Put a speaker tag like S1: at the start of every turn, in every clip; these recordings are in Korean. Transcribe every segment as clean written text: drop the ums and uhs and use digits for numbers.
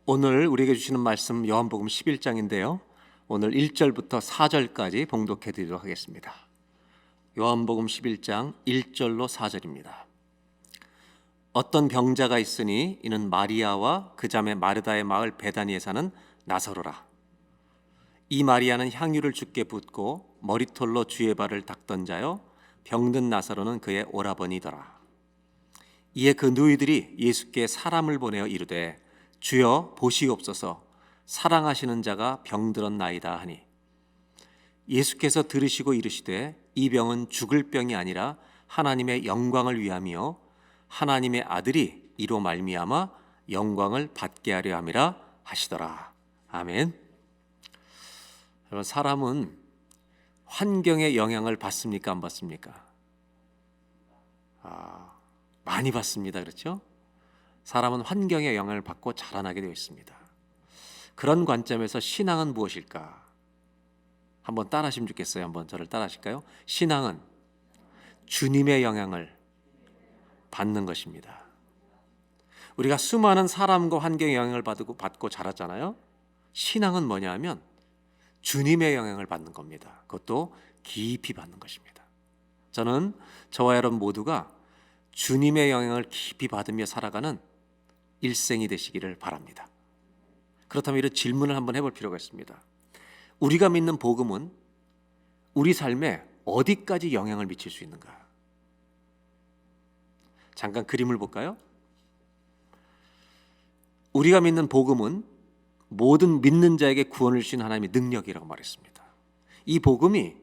S1: 오늘 우리에게 주시는 말씀 요한복음 11장인데요. 오늘 1절부터 4절까지 봉독해 드리도록 하겠습니다. 요한복음 11장 1절로 4절입니다. 어떤 병자가 있으니 이는 마리아와 그 자매 마르다의 마을 베다니에 사는 나사로라. 이 마리아는 향유를 주께 붓고 머리털로 주의 발을 닦던 자요, 병든 나사로는 그의 오라버니더라. 이에 그 누이들이 예수께 사람을 보내어 이르되 주여 보시옵소서, 사랑하시는 자가 병들었나이다 하니, 예수께서 들으시고 이르시되 이 병은 죽을 병이 아니라 하나님의 영광을 위함이요 하나님의 아들이 이로 말미암아 영광을 받게 하려 함이라 하시더라. 아멘. 여러분, 사람은 환경의 영향을 받습니까, 안 받습니까? 많이 받습니다. 그렇죠? 사람은 환경의 영향을 받고 자라나게 되어 있습니다. 그런 관점에서 신앙은 무엇일까? 한번 따라하시면 좋겠어요. 한번 저를 따라하실까요? 신앙은 주님의 영향을 받는 것입니다. 우리가 수많은 사람과 환경의 영향을 받고 자랐잖아요. 신앙은 뭐냐 하면 주님의 영향을 받는 겁니다. 그것도 깊이 받는 것입니다. 저는 저와 여러분 모두가 주님의 영향을 깊이 받으며 살아가는 일생이 되시기를 바랍니다. 그렇다면 이런 질문을 한번 해볼 필요가 있습니다. 우리가 믿는 복음은 우리 삶에 어디까지 영향을 미칠 수 있는가? 잠깐 그림을 볼까요? 우리가 믿는 복음은 모든 믿는 자에게 구원을 주신 하나님의 능력이라고 말했습니다. 이 복음이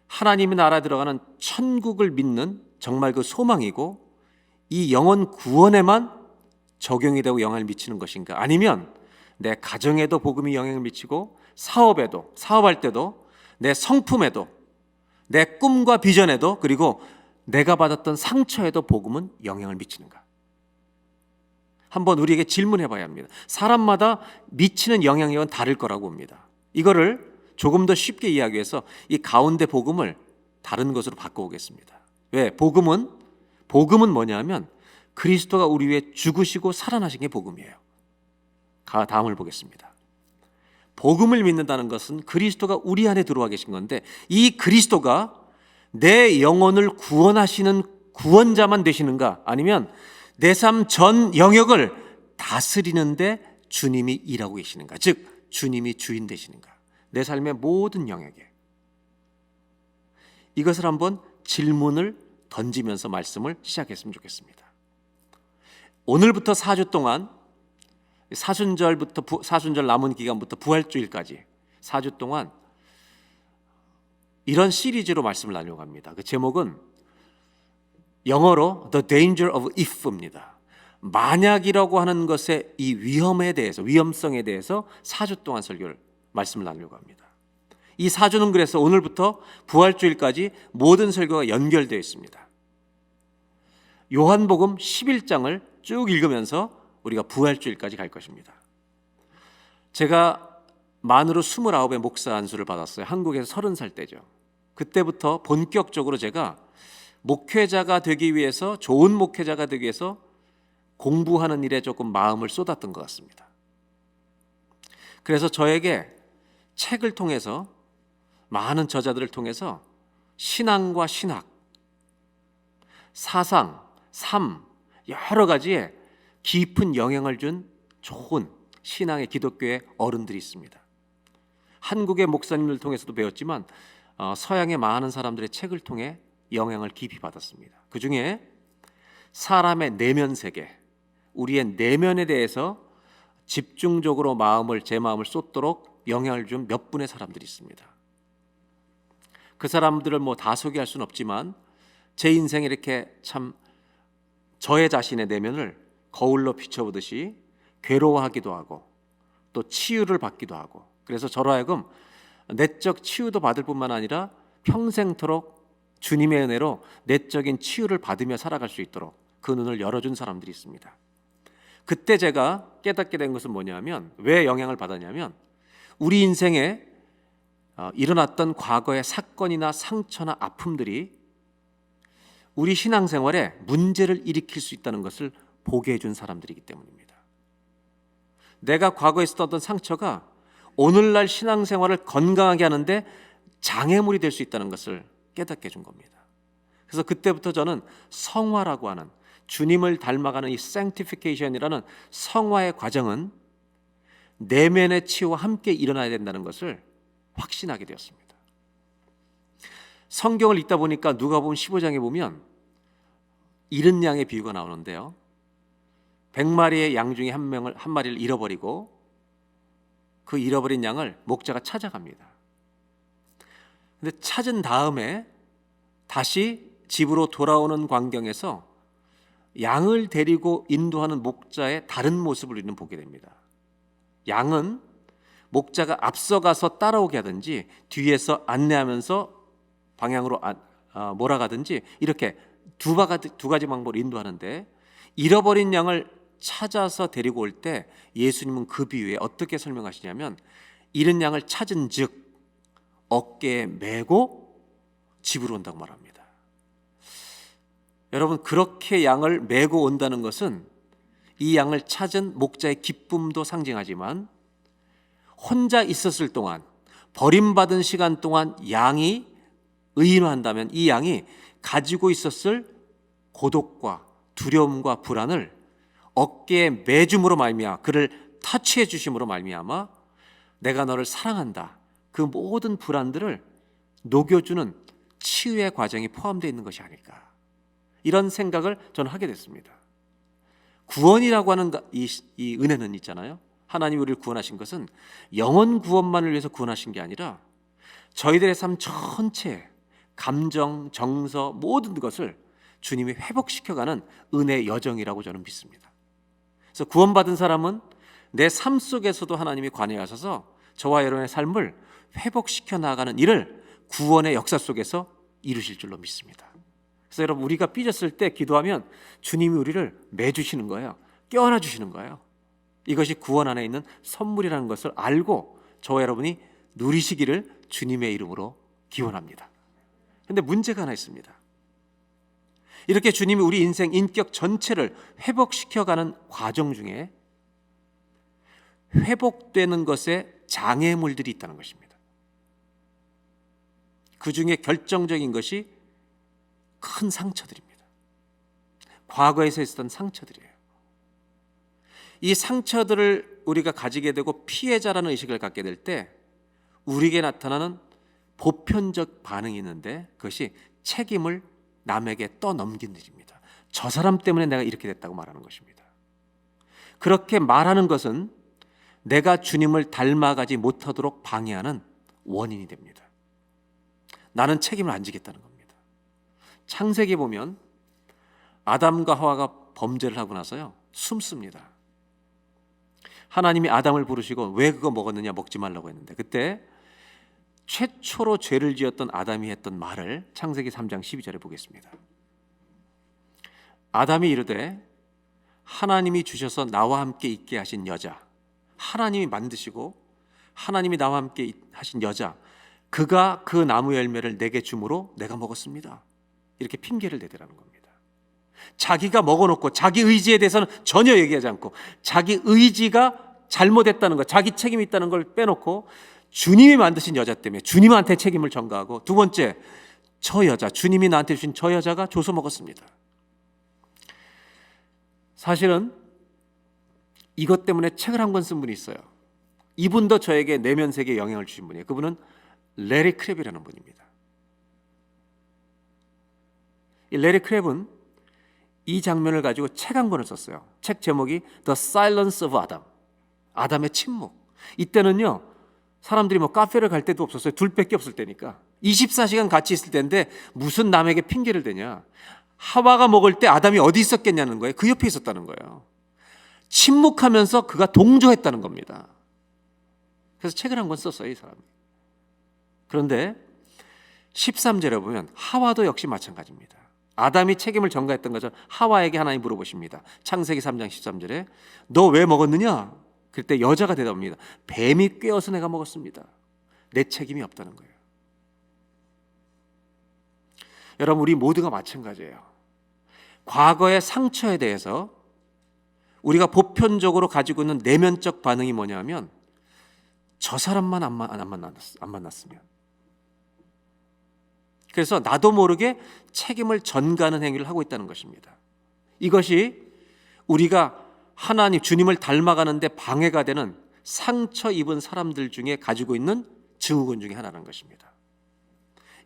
S1: 하나님의 나라에 들어가는 천국을 믿는 정말 그 소망이고, 이 영혼 구원에만 적용이 되고 영향을 미치는 것인가? 아니면 내 가정에도 복음이 영향을 미치고, 사업에도, 사업할 때도, 내 성품에도, 내 꿈과 비전에도, 그리고 내가 받았던 상처에도 복음은 영향을 미치는가? 한번 우리에게 질문해 봐야 합니다. 사람마다 미치는 영향력은 다를 거라고 봅니다. 이거를 조금 더 쉽게 이야기해서 이 가운데 복음을 다른 것으로 바꿔보겠습니다. 왜? 복음은 뭐냐 하면 그리스도가 우리 위해 죽으시고 살아나신 게 복음이에요. 다음을 보겠습니다. 복음을 믿는다는 것은 그리스도가 우리 안에 들어와 계신 건데, 이 그리스도가 내 영혼을 구원하시는 구원자만 되시는가? 아니면 내 삶 전 영역을 다스리는데 주님이 일하고 계시는가? 즉 주님이 주인 되시는가? 내 삶의 모든 영역에. 이것을 한번 질문을 던지면서 말씀을 시작했으면 좋겠습니다. 오늘부터 4주 동안, 사순절 남은 기간부터 부활주일까지 4주 동안 이런 시리즈로 말씀을 나누려고 합니다. 그 제목은 영어로 The Danger of If입니다. 만약이라고 하는 것의 이 위험성에 대해서 4주 동안 말씀을 나누려고 합니다. 이 4주는 그래서 오늘부터 부활주일까지 모든 설교가 연결되어 있습니다. 요한복음 11장을 쭉 읽으면서 우리가 부활주일까지 갈 것입니다. 제가 만으로 29의 목사 안수를 받았어요. 한국에서 30살 때죠. 그때부터 본격적으로 제가 목회자가 되기 위해서, 좋은 목회자가 되기 위해서 공부하는 일에 조금 마음을 쏟았던 것 같습니다. 그래서 저에게 책을 통해서, 많은 저자들을 통해서 신앙과 신학, 사상, 삶, 여러 가지에 깊은 영향을 준 좋은 신앙의 기독교의 어른들이 있습니다. 한국의 목사님들 통해서도 배웠지만 서양의 많은 사람들의 책을 통해 영향을 깊이 받았습니다. 그 중에 사람의 내면 세계, 우리의 내면에 대해서 집중적으로 제 마음을 쏟도록 영향을 준 몇 분의 사람들이 있습니다. 그 사람들을 다 소개할 수는 없지만 제 인생에 이렇게 참 저의 자신의 내면을 거울로 비춰보듯이 괴로워하기도 하고 또 치유를 받기도 하고, 그래서 저로 하여금 내적 치유도 받을 뿐만 아니라 평생토록 주님의 은혜로 내적인 치유를 받으며 살아갈 수 있도록 그 눈을 열어준 사람들이 있습니다. 그때 제가 깨닫게 된 것은 뭐냐면, 왜 영향을 받았냐면, 우리 인생에 일어났던 과거의 사건이나 상처나 아픔들이 우리 신앙생활에 문제를 일으킬 수 있다는 것을 보게 해준 사람들이기 때문입니다. 내가 과거에 있었던 어떤 상처가 오늘날 신앙생활을 건강하게 하는데 장애물이 될 수 있다는 것을 깨닫게 해준 겁니다. 그래서 그때부터 저는 성화라고 하는, 주님을 닮아가는 이 sanctification이라는 성화의 과정은 내면의 치유와 함께 일어나야 된다는 것을 확신하게 되었습니다. 성경을 읽다 보니까 누가복음 15장에 보면 잃은 양의 비유가 나오는데요. 100마리의 양 중에 한 마리를 잃어버리고 그 잃어버린 양을 목자가 찾아갑니다. 근데 찾은 다음에 다시 집으로 돌아오는 광경에서 양을 데리고 인도하는 목자의 다른 모습을 우리는 보게 됩니다. 양은 목자가 앞서가서 따라오게 하든지 뒤에서 안내하면서 방향으로 몰아가든지 이렇게 두 가지 방법으로 인도하는데, 잃어버린 양을 찾아서 데리고 올 때 예수님은 그 비유에 어떻게 설명하시냐면, 잃은 양을 찾은 즉 어깨에 메고 집으로 온다고 말합니다. 여러분, 그렇게 양을 메고 온다는 것은 이 양을 찾은 목자의 기쁨도 상징하지만, 혼자 있었을 동안, 버림받은 시간 동안 양이 의인화한다면 이 양이 가지고 있었을 고독과 두려움과 불안을 어깨에 매줌으로 말미암아, 그를 터치해 주심으로 말미암아 내가 너를 사랑한다, 그 모든 불안들을 녹여주는 치유의 과정이 포함되어 있는 것이 아닐까, 이런 생각을 저는 하게 됐습니다. 구원이라고 하는 이 은혜는 있잖아요. 하나님이 우리를 구원하신 것은 영혼 구원만을 위해서 구원하신 게 아니라 저희들의 삶 전체, 감정, 정서, 모든 것을 주님이 회복시켜가는 은혜의 여정이라고 저는 믿습니다. 그래서 구원받은 사람은 내 삶 속에서도 하나님이 관여하셔서 저와 여러분의 삶을 회복시켜 나가는 일을 구원의 역사 속에서 이루실 줄로 믿습니다. 그래서 여러분, 우리가 삐졌을 때 기도하면 주님이 우리를 매주시는 거예요. 껴안아 주시는 거예요. 이것이 구원 안에 있는 선물이라는 것을 알고 저와 여러분이 누리시기를 주님의 이름으로 기원합니다. 그런데 문제가 하나 있습니다. 이렇게 주님이 우리 인생 인격 전체를 회복시켜가는 과정 중에 회복되는 것에 장애물들이 있다는 것입니다. 그 중에 결정적인 것이 큰 상처들입니다. 과거에서 있었던 상처들이에요. 이 상처들을 우리가 가지게 되고 피해자라는 의식을 갖게 될 때 우리에게 나타나는 보편적 반응이 있는데, 그것이 책임을 남에게 떠넘기는 일입니다. 저 사람 때문에 내가 이렇게 됐다고 말하는 것입니다. 그렇게 말하는 것은 내가 주님을 닮아가지 못하도록 방해하는 원인이 됩니다. 나는 책임을 안 지겠다는 겁니다. 창세기에 보면 아담과 하와가 범죄를 하고 나서요, 숨습니다. 하나님이 아담을 부르시고 왜 그거 먹었느냐, 먹지 말라고 했는데, 그때 최초로 죄를 지었던 아담이 했던 말을 창세기 3장 12절에 보겠습니다. 아담이 이르되 하나님이 주셔서 나와 함께 있게 하신 여자, 하나님이 만드시고 하나님이 나와 함께 하신 여자, 그가 그 나무 열매를 내게 주므로 내가 먹었습니다. 이렇게 핑계를 대더라는 겁니다. 자기가 먹어놓고 자기 의지에 대해서는 전혀 얘기하지 않고, 자기 의지가 잘못했다는 것, 자기 책임이 있다는 걸 빼놓고 주님이 만드신 여자 때문에 주님한테 책임을 전가하고, 두 번째, 저 여자, 주님이 나한테 주신 저 여자가 줘서 먹었습니다. 사실은 이것 때문에 책을 한 권 쓴 분이 있어요. 이분도 저에게 내면 세계에 영향을 주신 분이에요. 그분은 레리 크랩이라는 분입니다. 이 레리 크랩은 이 장면을 가지고 책 한 권을 썼어요. 책 제목이 The Silence of Adam, 아담의 침묵. 이때는요, 사람들이 뭐 카페를 갈 때도 없었어요. 둘밖에 없을 때니까 24시간 같이 있을 때인데 무슨 남에게 핑계를 대냐. 하와가 먹을 때 아담이 어디 있었겠냐는 거예요. 그 옆에 있었다는 거예요. 침묵하면서 그가 동조했다는 겁니다. 그래서 책을 한 권 썼어요, 이 사람이. 그런데 13절에 보면 하와도 역시 마찬가지입니다. 아담이 책임을 전가했던 것을 하와에게 하나님 물어보십니다. 창세기 3장 13절에 너 왜 먹었느냐? 그때 여자가 대답합니다. 뱀이 꿰어서 내가 먹었습니다. 내 책임이 없다는 거예요. 여러분, 우리 모두가 마찬가지예요. 과거의 상처에 대해서 우리가 보편적으로 가지고 있는 내면적 반응이 뭐냐면 저 사람만 안 만났으면. 그래서 나도 모르게 책임을 전가하는 행위를 하고 있다는 것입니다. 이것이 우리가 하나님 주님을 닮아가는데 방해가 되는 상처 입은 사람들 중에 가지고 있는 증후군 중에 하나라는 것입니다.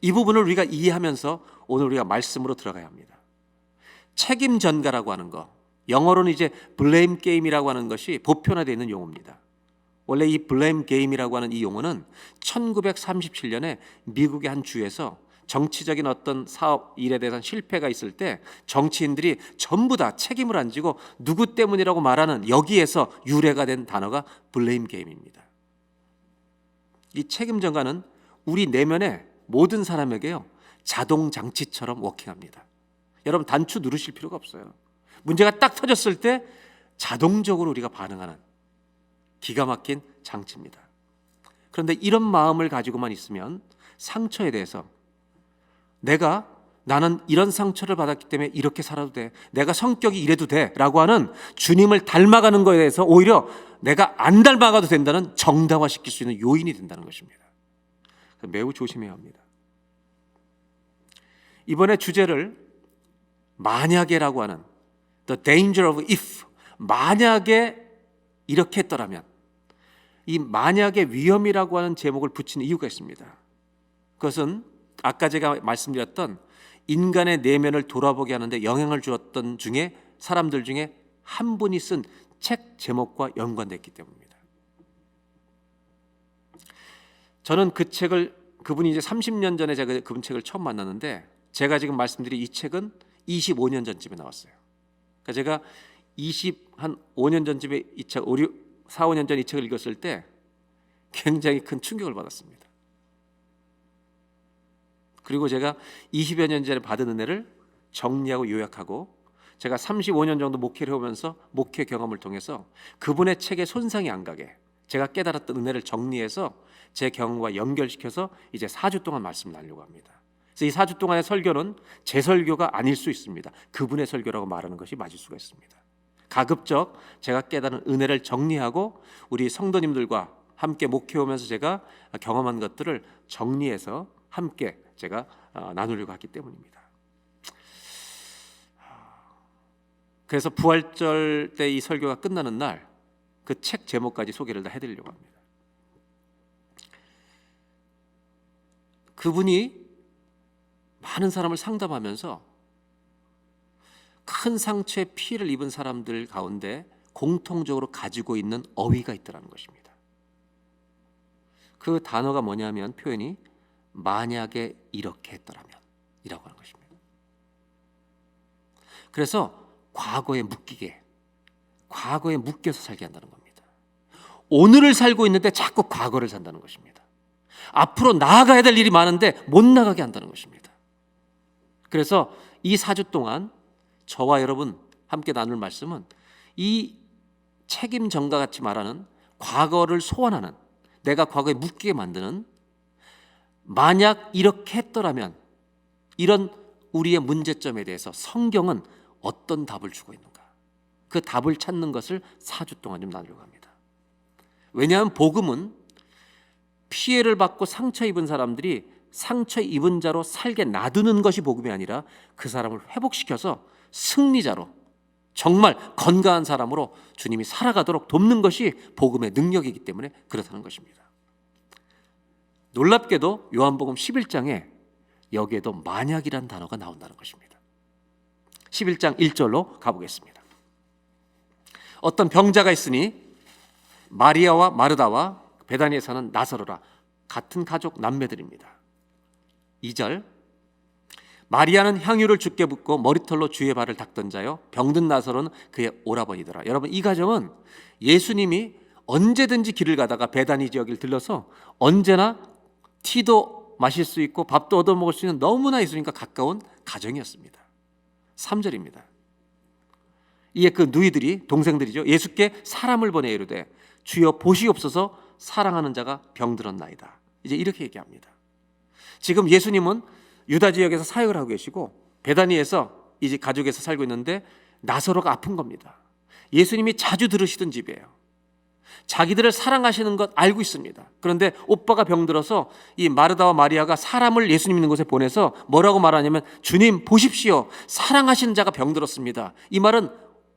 S1: 이 부분을 우리가 이해하면서 오늘 우리가 말씀으로 들어가야 합니다. 책임 전가라고 하는 거, 영어로는 이제 블레임 게임이라고 하는 것이 보편화되어 있는 용어입니다. 원래 이 블레임 게임이라고 하는 이 용어는 1937년에 미국의 한 주에서 정치적인 어떤 사업 일에 대한 실패가 있을 때 정치인들이 전부 다 책임을 안 지고 누구 때문이라고 말하는 여기에서 유래가 된 단어가 블레임 게임입니다. 이 책임 전가는 우리 내면의 모든 사람에게요 자동 장치처럼 워킹합니다. 여러분 단추 누르실 필요가 없어요. 문제가 딱 터졌을 때 자동적으로 우리가 반응하는 기가 막힌 장치입니다. 그런데 이런 마음을 가지고만 있으면 상처에 대해서 나는 이런 상처를 받았기 때문에 이렇게 살아도 돼, 내가 성격이 이래도 돼 라고 하는 주님을 닮아가는 것에 대해서 오히려 내가 안 닮아가도 된다는 정당화시킬 수 있는 요인이 된다는 것입니다. 매우 조심해야 합니다. 이번에 주제를 만약에라고 하는 The danger of if, 만약에 이렇게 했더라면, 이 만약의 위험이라고 하는 제목을 붙이는 이유가 있습니다. 그것은 아까 제가 말씀드렸던 인간의 내면을 돌아보게 하는데 영향을 주었던 중에 사람들 중에 한 분이 쓴 책 제목과 연관됐기 때문입니다. 저는 그분이 이제 30년 전에 제가 그분 책을 처음 만났는데, 제가 지금 말씀드린 이 책은 25년 전쯤에 나왔어요. 그러니까 제가 5년 전쯤에 이 책, 4, 5년 전 이 책을 읽었을 때 굉장히 큰 충격을 받았습니다. 그리고 제가 20여 년 전에 받은 은혜를 정리하고 요약하고, 제가 35년 정도 목회를 해오면서 목회 경험을 통해서 그분의 책에 손상이 안 가게 제가 깨달았던 은혜를 정리해서 제 경험과 연결시켜서 이제 4주 동안 말씀을 나누려고 합니다. 그래서 이 4주 동안의 설교는 제 설교가 아닐 수 있습니다. 그분의 설교라고 말하는 것이 맞을 수가 있습니다. 가급적 제가 깨달은 은혜를 정리하고 우리 성도님들과 함께 목회하면서 제가 경험한 것들을 정리해서 함께 제가 나누려고 하기 때문입니다. 그래서 부활절 때 이 설교가 끝나는 날 그 책 제목까지 소개를 다 해드리려고 합니다. 그분이 많은 사람을 상담하면서 큰 상처에 피해를 입은 사람들 가운데 공통적으로 가지고 있는 어휘가 있다는 것입니다. 그 단어가 뭐냐면 표현이 만약에 이렇게 했더라면 이라고 하는 것입니다. 그래서 과거에 묶여서 살게 한다는 겁니다. 오늘을 살고 있는데 자꾸 과거를 산다는 것입니다. 앞으로 나아가야 될 일이 많은데 못 나가게 한다는 것입니다. 그래서 이 4주 동안 저와 여러분 함께 나눌 말씀은 이 책임 전가 같이 말하는 과거를 소환하는, 내가 과거에 묶이게 만드는 만약 이렇게 했더라면 이런 우리의 문제점에 대해서 성경은 어떤 답을 주고 있는가, 그 답을 찾는 것을 4주 동안 좀 나누려고 합니다. 왜냐하면 복음은 피해를 받고 상처 입은 사람들이 상처 입은 자로 살게 놔두는 것이 복음이 아니라 그 사람을 회복시켜서 승리자로, 정말 건강한 사람으로 주님이 살아가도록 돕는 것이 복음의 능력이기 때문에 그렇다는 것입니다. 놀랍게도 요한복음 11장에 여기에도 만약이란 단어가 나온다는 것입니다. 11장 1절로 가보겠습니다. 어떤 병자가 있으니 마리아와 마르다와 베다니에 사는 나사로라, 같은 가족 남매들입니다. 2절, 마리아는 향유를 주께 붓고 머리털로 주의 발을 닦던 자요, 병든 나사로는 그의 오라버니더라. 여러분, 이 가정은 예수님이 언제든지 길을 가다가 베다니 지역을 들러서 언제나 티도 마실 수 있고 밥도 얻어먹을 수 있는 너무나 예수님과 가까운 가정이었습니다. 3절입니다. 이에 그 누이들이, 동생들이죠, 예수께 사람을 보내 이르되 주여 보시옵소서, 사랑하는 자가 병들었나이다. 이제 이렇게 얘기합니다. 지금 예수님은 유다 지역에서 사역을 하고 계시고 베다니에서 이제 가족에서 살고 있는데 나사로가 아픈 겁니다. 예수님이 자주 들으시던 집이에요. 자기들을 사랑하시는 것 알고 있습니다. 그런데 오빠가 병들어서 이 마르다와 마리아가 사람을 예수님 있는 곳에 보내서 뭐라고 말하냐면, 주님 보십시오, 사랑하시는 자가 병들었습니다. 이 말은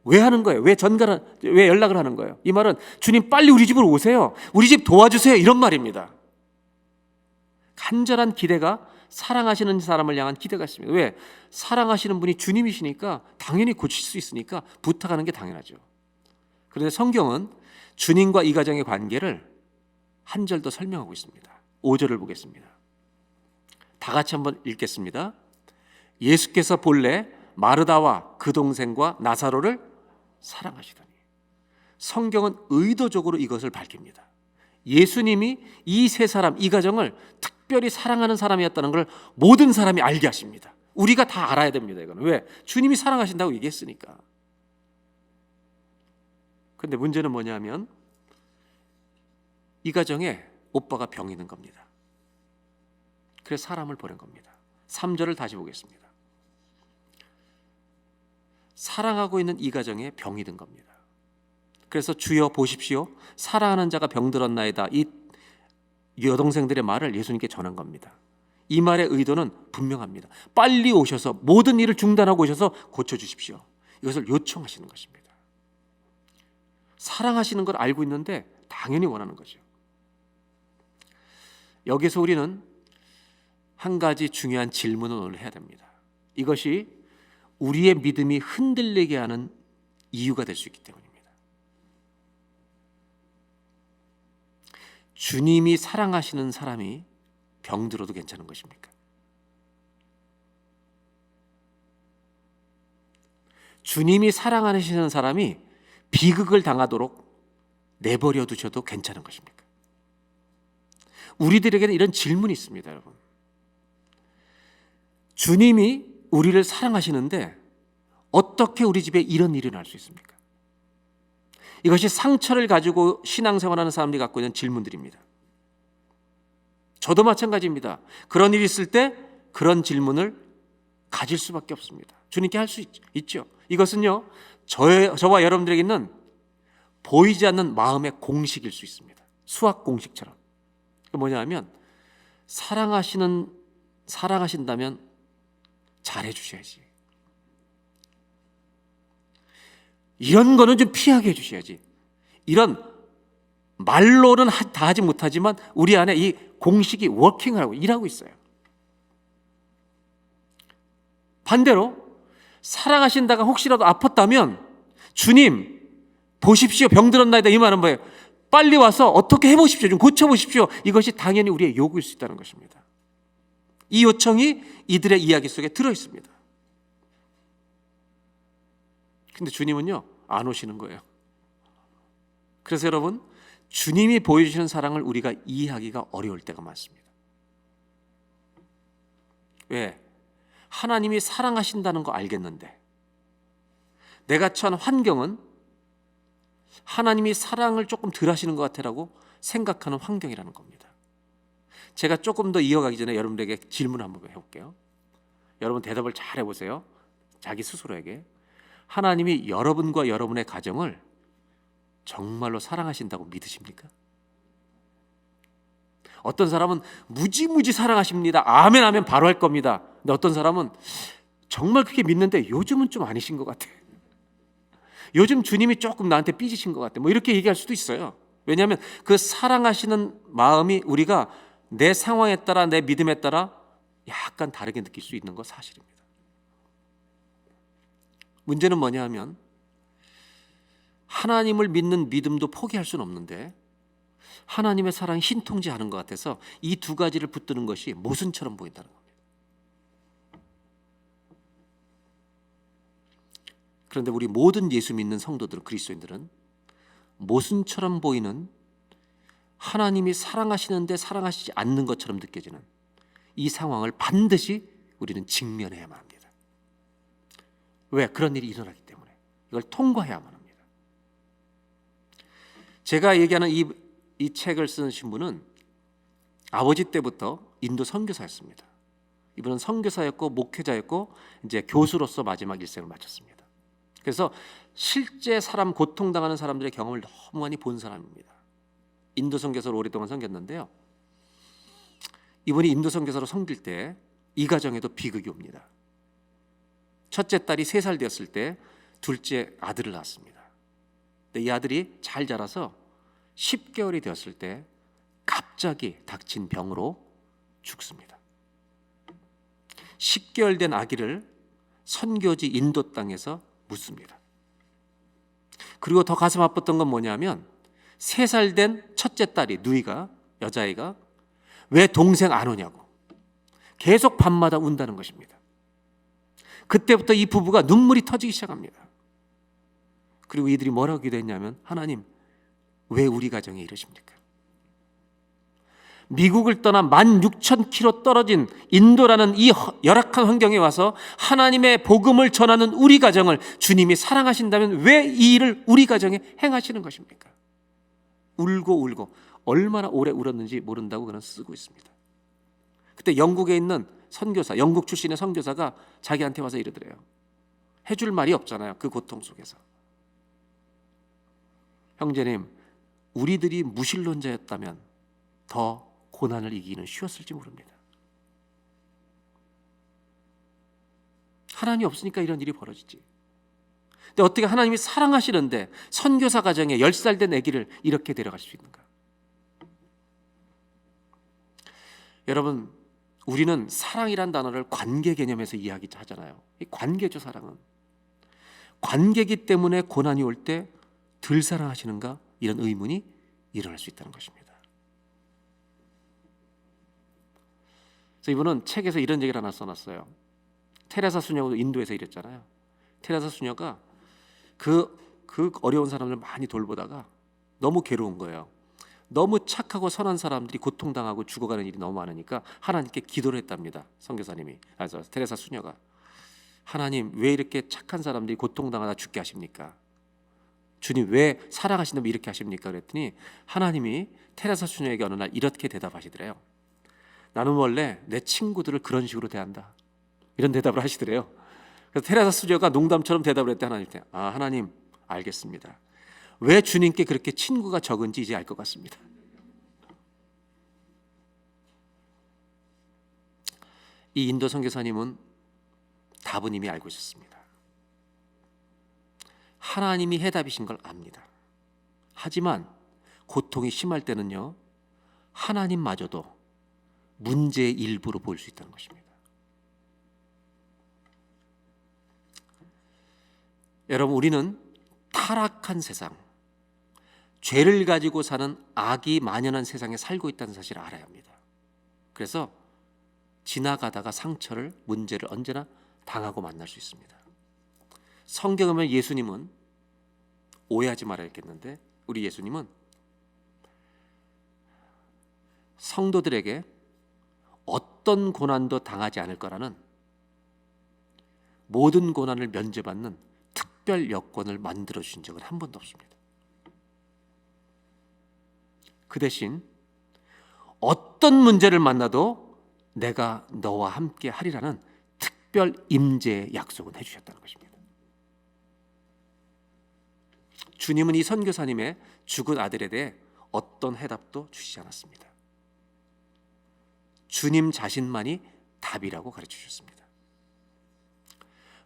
S1: 왜 하는 거예요? 왜 연락을 하는 거예요? 이 말은 주님 빨리 우리 집으로 오세요, 우리 집 도와주세요, 이런 말입니다. 간절한 기대가, 사랑하시는 사람을 향한 기대가 있습니다. 왜? 사랑하시는 분이 주님이시니까 당연히 고칠 수 있으니까 부탁하는 게 당연하죠. 그런데 성경은 주님과 이 가정의 관계를 한 절 더 설명하고 있습니다. 5절을 보겠습니다. 다 같이 한번 읽겠습니다. 예수께서 본래 마르다와 그 동생과 나사로를 사랑하시더니. 성경은 의도적으로 이것을 밝힙니다. 예수님이 이 세 사람, 이 가정을 특별히 사랑하는 사람이었다는 걸 모든 사람이 알게 하십니다. 우리가 다 알아야 됩니다. 이거는 왜? 주님이 사랑하신다고 얘기했으니까. 그런데 문제는 뭐냐면, 이 가정에 오빠가 병이 있는 겁니다. 그래서 사람을 보낸 겁니다. 3절을 다시 보겠습니다. 사랑하고 있는 이 가정에 병이 든 겁니다. 그래서 주여 보십시오, 사랑하는 자가 병들었나이다, 이 여동생들의 말을 예수님께 전한 겁니다. 이 말의 의도는 분명합니다. 빨리 오셔서 모든 일을 중단하고 오셔서 고쳐주십시오, 이것을 요청하시는 것입니다. 사랑하시는 걸 알고 있는데 당연히 원하는 거죠. 여기서 우리는 한 가지 중요한 질문을 오늘 해야 됩니다. 이것이 우리의 믿음이 흔들리게 하는 이유가 될 수 있기 때문입니다. 주님이 사랑하시는 사람이 병들어도 괜찮은 것입니까? 주님이 사랑하시는 사람이 비극을 당하도록 내버려 두셔도 괜찮은 것입니까? 우리들에게는 이런 질문이 있습니다, 여러분. 주님이 우리를 사랑하시는데 어떻게 우리 집에 이런 일이 날 수 있습니까? 이것이 상처를 가지고 신앙생활하는 사람들이 갖고 있는 질문들입니다. 저도 마찬가지입니다. 그런 일이 있을 때 그런 질문을 가질 수밖에 없습니다. 주님께 할 수 있죠. 이것은요, 저와 여러분들에게는 보이지 않는 마음의 공식일 수 있습니다. 수학 공식처럼. 뭐냐면, 사랑하신다면 잘해 주셔야지, 이런 거는 좀 피하게 해주셔야지, 이런 말로는 다 하지 못하지만 우리 안에 이 공식이 워킹을 하고 일하고 있어요. 반대로 사랑하신다가 혹시라도 아팠다면, 주님 보십시오, 병들었나이다, 이 말은 뭐예요? 빨리 와서 어떻게 해보십시오, 좀 고쳐보십시오, 이것이 당연히 우리의 요구일 수 있다는 것입니다. 이 요청이 이들의 이야기 속에 들어있습니다. 근데 주님은요, 안 오시는 거예요. 그래서 여러분, 주님이 보여주시는 사랑을 우리가 이해하기가 어려울 때가 많습니다. 왜? 하나님이 사랑하신다는 거 알겠는데 내가 처한 환경은 하나님이 사랑을 조금 덜 하시는 것 같아라고 생각하는 환경이라는 겁니다. 제가 조금 더 이어가기 전에 여러분들에게 질문 한번 해볼게요. 여러분 대답을 잘 해보세요. 자기 스스로에게. 하나님이 여러분과 여러분의 가정을 정말로 사랑하신다고 믿으십니까? 어떤 사람은 무지무지 사랑하십니다, 아멘 아멘 바로 할 겁니다. 근데 어떤 사람은 정말 그렇게 믿는데 요즘은 좀 아니신 것 같아, 요즘 주님이 조금 나한테 삐지신 것 같아, 뭐 이렇게 얘기할 수도 있어요. 왜냐하면 그 사랑하시는 마음이 우리가 내 상황에 따라, 내 믿음에 따라 약간 다르게 느낄 수 있는 거 사실입니다. 문제는 뭐냐 하면, 하나님을 믿는 믿음도 포기할 수는 없는데 하나님의 사랑이 신통치 않은 것 같아서 이 두 가지를 붙드는 것이 모순처럼 보인다는 겁니다. 그런데 우리 모든 예수 믿는 성도들, 그리스도인들은 모순처럼 보이는, 하나님이 사랑하시는데 사랑하시지 않는 것처럼 느껴지는 이 상황을 반드시 우리는 직면해야만 합니다. 왜? 그런 일이 일어나기 때문에 이걸 통과해야만 합니다. 제가 얘기하는 이 책을 쓰신 분은 아버지 때부터 인도 선교사였습니다. 이분은 선교사였고 목회자였고 이제 교수로서 마지막 일생을 마쳤습니다. 그래서 실제 사람 고통당하는 사람들의 경험을 너무 많이 본 사람입니다. 인도 선교사로 오랫동안 섬겼는데요. 이분이 인도 선교사로 섬길 때 이 가정에도 비극이 옵니다. 첫째 딸이 3살 되었을 때 둘째 아들을 낳았습니다. 근데 이 아들이 잘 자라서 10개월이 되었을 때 갑자기 닥친 병으로 죽습니다. 10개월 된 아기를 선교지 인도 땅에서 묻습니다. 그리고 더 가슴 아팠던 건 뭐냐면 3살 된 첫째 딸이 누이가 여자아이가 왜 동생 안 오냐고 계속 밤마다 운다는 것입니다. 그때부터 이 부부가 눈물이 터지기 시작합니다. 그리고 이들이 뭐라고 기도했냐면 하나님 왜 우리 가정에 이러십니까? 미국을 떠나 16,000km 떨어진 인도라는 이 열악한 환경에 와서 하나님의 복음을 전하는 우리 가정을 주님이 사랑하신다면 왜 이 일을 우리 가정에 행하시는 것입니까? 울고 얼마나 오래 울었는지 모른다고 그는 쓰고 있습니다. 그때 영국에 있는 선교사, 영국 출신의 선교사가 자기한테 와서 이러더래요. 해줄 말이 없잖아요. 그 고통 속에서. 형제님, 우리들이 무신론자였다면 더 고난을 이기는 쉬웠을지 모릅니다. 하나님이 없으니까 이런 일이 벌어지지. 근데 어떻게 하나님이 사랑하시는데 선교사 가정에 10살 된 아기를 이렇게 데려갈 수 있는가? 여러분, 우리는 사랑이란 단어를 관계 개념에서 이야기하잖아요. 이 관계죠, 사랑은. 관계이기 때문에 고난이 올 때 덜 사랑하시는가? 이런 의문이 일어날 수 있다는 것입니다. 그래서 이분은 책에서 이런 얘기를 하나 써놨어요. 테레사 수녀도 인도에서 일했잖아요. 테레사 수녀가 그 어려운 사람들 많이 돌보다가 너무 괴로운 거예요. 너무 착하고 선한 사람들이 고통당하고 죽어가는 일이 너무 많으니까 하나님께 기도를 했답니다. 선교사님이, 테레사 수녀가. 하나님 왜 이렇게 착한 사람들이 고통당하다 죽게 하십니까? 주님 왜 사랑하신다면 이렇게 하십니까? 그랬더니 하나님이 테레사 수녀에게 어느 날 이렇게 대답하시더래요. 나는 원래 내 친구들을 그런 식으로 대한다. 이런 대답을 하시더래요. 그래서 테레사 수녀가 농담처럼 대답을 했대 하나님한테. 하나님 알겠습니다. 왜 주님께 그렇게 친구가 적은지 이제 알 것 같습니다. 이 인도 선교사님은 답은 이미 알고 있었습니다. 하나님이 해답이신 걸 압니다. 하지만 고통이 심할 때는요, 하나님마저도 문제의 일부로 보일 수 있다는 것입니다. 여러분, 우리는 타락한 세상, 죄를 가지고 사는 악이 만연한 세상에 살고 있다는 사실을 알아야 합니다. 그래서 지나가다가 상처를, 문제를 언제나 당하고 만날 수 있습니다. 성경에 보면 예수님은, 오해하지 말아야겠는데, 우리 예수님은 성도들에게 어떤 고난도 당하지 않을 거라는 모든 고난을 면제받는 특별 여건을 만들어 주신 적은 한 번도 없습니다. 그 대신 어떤 문제를 만나도 내가 너와 함께 하리라는 특별 임재의 약속은 해주셨다는 것입니다. 주님은 이 선교사님의 죽은 아들에 대해 어떤 해답도 주시지 않았습니다. 주님 자신만이 답이라고 가르쳐 주셨습니다.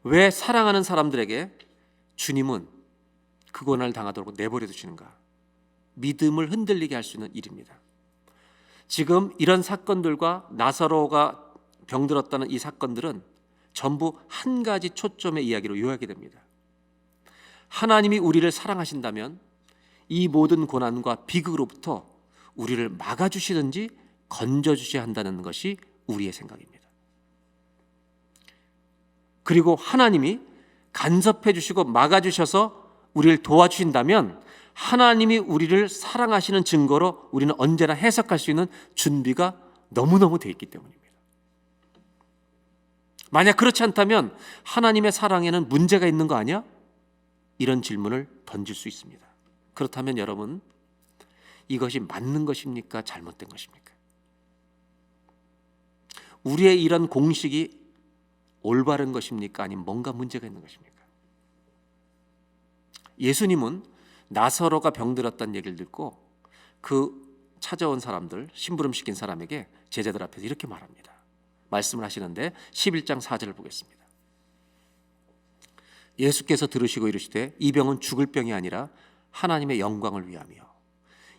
S1: 왜 사랑하는 사람들에게 주님은 그 고난을 당하도록 내버려 두시는가? 믿음을 흔들리게 할 수 있는 일입니다. 지금 이런 사건들과 나사로가 병들었다는 이 사건들은 전부 한 가지 초점의 이야기로 요약이 됩니다. 하나님이 우리를 사랑하신다면 이 모든 고난과 비극으로부터 우리를 막아주시든지 건져주셔야 한다는 것이 우리의 생각입니다. 그리고 하나님이 간섭해 주시고 막아주셔서 우리를 도와주신다면 하나님이 우리를 사랑하시는 증거로 우리는 언제나 해석할 수 있는 준비가 너무너무 돼 있기 때문입니다. 만약 그렇지 않다면 하나님의 사랑에는 문제가 있는 거 아니야? 이런 질문을 던질 수 있습니다. 그렇다면 여러분, 이것이 맞는 것입니까? 잘못된 것입니까? 우리의 이런 공식이 올바른 것입니까? 아니면 뭔가 문제가 있는 것입니까? 예수님은 나사로가 병들었다는 얘기를 듣고 그 찾아온 사람들, 심부름시킨 사람에게 제자들 앞에서 이렇게 말합니다. 말씀을 하시는데 11장 4절을 보겠습니다. 예수께서 들으시고 이르시되 이 병은 죽을 병이 아니라 하나님의 영광을 위함이요.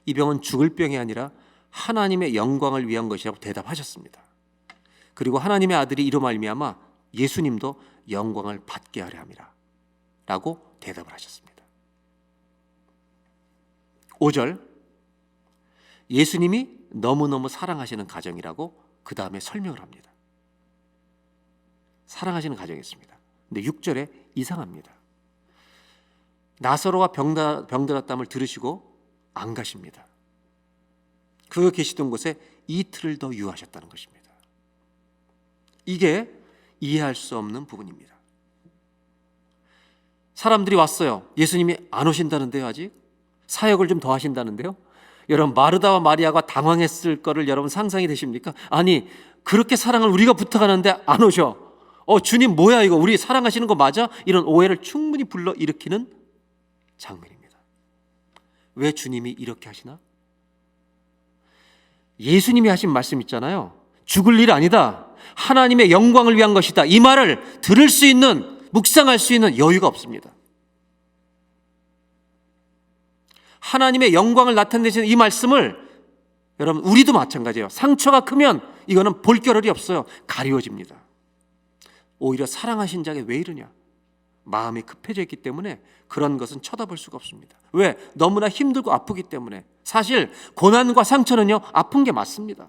S1: 이 병은 죽을 병이 아니라 하나님의 영광을 위한 것이라고 대답하셨습니다. 그리고 하나님의 아들이 이로 말미암아 예수님도 영광을 받게 하려 함이라 라고 대답을 하셨습니다. 5절, 예수님이 너무너무 사랑하시는 가정이라고 그 다음에 설명을 합니다. 사랑하시는 가정이었습니다. 근데 6절에 이상합니다. 나사로가 병들었담을 들으시고 안 가십니다. 그 계시던 곳에 이틀을 더 유하셨다는 것입니다. 이게 이해할 수 없는 부분입니다. 사람들이 왔어요. 예수님이 안 오신다는데요. 아직 사역을 좀 더 하신다는데요. 여러분, 마르다와 마리아가 당황했을 거를 여러분 상상이 되십니까? 아니, 그렇게 사랑을 우리가 부탁하는데 안 오셔. 주님 뭐야 이거, 우리 사랑하시는 거 맞아? 이런 오해를 충분히 불러일으키는 장면입니다. 왜 주님이 이렇게 하시나? 예수님이 하신 말씀 있잖아요. 죽을 일 아니다. 하나님의 영광을 위한 것이다. 이 말을 들을 수 있는, 묵상할 수 있는 여유가 없습니다. 하나님의 영광을 나타내시는 이 말씀을 여러분, 우리도 마찬가지예요. 상처가 크면 이거는 볼 겨를이 없어요. 가리워집니다. 오히려 사랑하신 자에게 왜 이러냐? 마음이 급해져 있기 때문에 그런 것은 쳐다볼 수가 없습니다. 왜? 너무나 힘들고 아프기 때문에. 사실 고난과 상처는요, 아픈 게 맞습니다.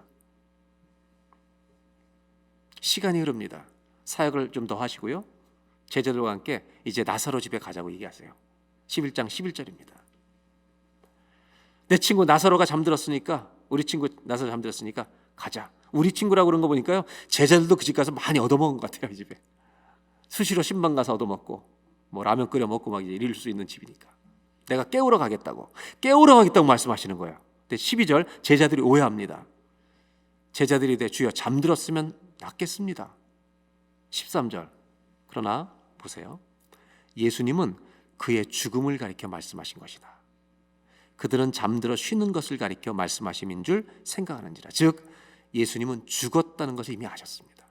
S1: 시간이 흐릅니다. 사역을 좀 더 하시고요, 제자들과 함께 이제 나사로 집에 가자고 얘기하세요. 11장 11절입니다. 내 친구 나사로가 잠들었으니까, 우리 친구 나사로 잠들었으니까 가자. 우리 친구라고 그런 거 보니까요, 제자들도 그 집 가서 많이 얻어먹은 것 같아요. 이 집에 수시로 신방 가서 얻어먹고 뭐 라면 끓여 먹고 막 이럴 수 있는 집이니까 내가 깨우러 가겠다고 말씀하시는 거예요. 근데 12절, 제자들이 오해합니다. 제자들이 주여 잠들었으면 낫겠습니다. 13절, 그러나 보세요. 예수님은 그의 죽음을 가리켜 말씀하신 것이다. 그들은 잠들어 쉬는 것을 가리켜 말씀하심인 줄 생각하는지라. 즉 예수님은 죽었다는 것을 이미 아셨습니다.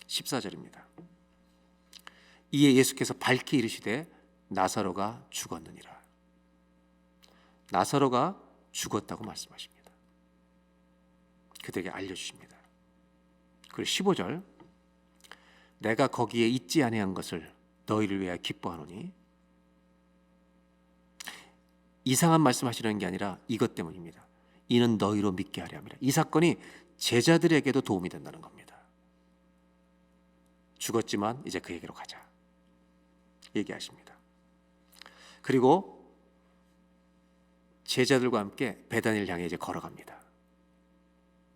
S1: 14절입니다. 이에 예수께서 밝히 이르시되 나사로가 죽었느니라. 나사로가 죽었다고 말씀하십니다. 그들에게 알려주십니다. 그리고 15절, 내가 거기에 있지 아니한 것을 너희를 위하여 기뻐하노니. 이상한 말씀하시려는 게 아니라 이것 때문입니다. 이는 너희로 믿게 하려 함이라. 이 사건이 제자들에게도 도움이 된다는 겁니다. 죽었지만 이제 그에게로 가자 얘기하십니다. 그리고 제자들과 함께 베다니를 향해 이제 걸어갑니다.